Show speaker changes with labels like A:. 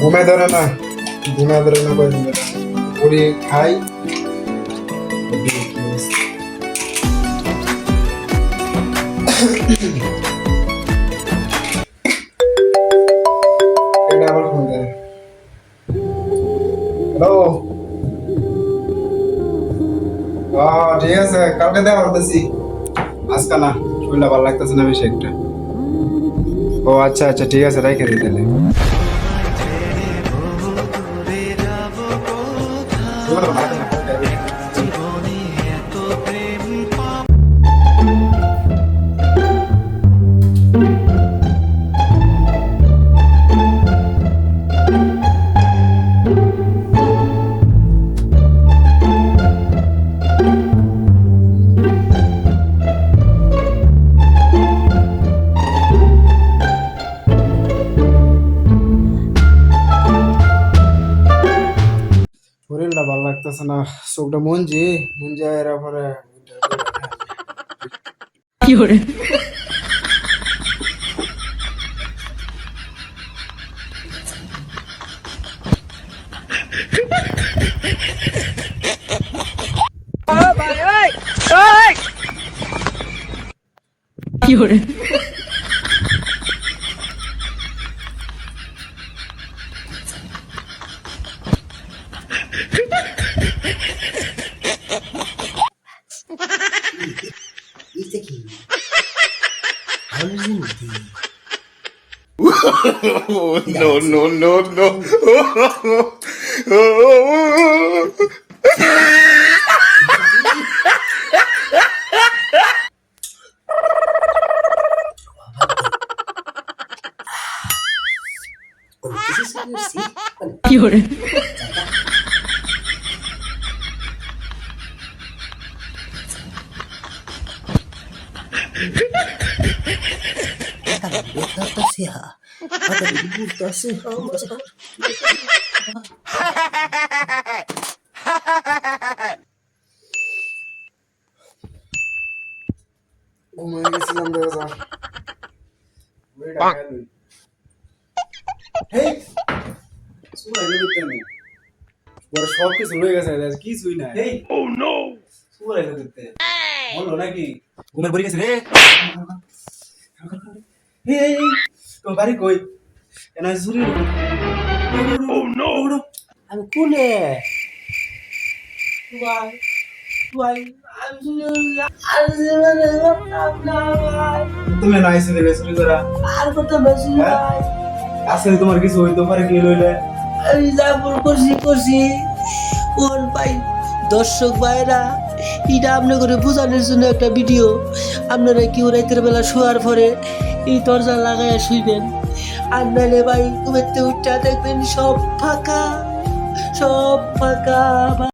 A: ঘুমে ধরে না, ঘুমে ধরে না কয়েকদিন ধরে। মুড়ি খাই। এটা আবার ফোন দেয়। হ্যালো, ঠিক আছে, কালকে দেখা করতেছি। আজকে না, শরীরটা ভালো লাগতেছে না বেশি একটা। ও আচ্ছা আচ্ছা, ঠিক আছে, রেখে দিই তাহলে। শরীরটা ভালো লাগতেছে না, চোখটা মন যে এর পরে
B: Oh, no, no, no, no.
A: ঘুমিয়ে গেছিলাম দেখা সব কিছু হয়ে গেছে, কিছুই নাই। বললো নাকি ঘুমের পড়ে গেছে রে। তোমার বাড়ি কই? এনা চুরি
C: আমি কোনে
A: তুমি না আইসি দেবে চুরি করা।
C: আর কত বেশি ভাই
A: আসলে তোমার কিছু হইতে পারে কি লইলে?
C: আমি যা ভুল করছি কোন ভাই দর্শক ভাইরা এটা আপনি করে বোঝানোর জন্য একটা ভিডিও। আপনারা কেউ রাতের বেলা শোয়ার পরে এই দরজা লাগাইয়া শুইবেন, আর নাহলে ভাই ঘুমেতে উঠা দেখবেন সব ফাঁকা।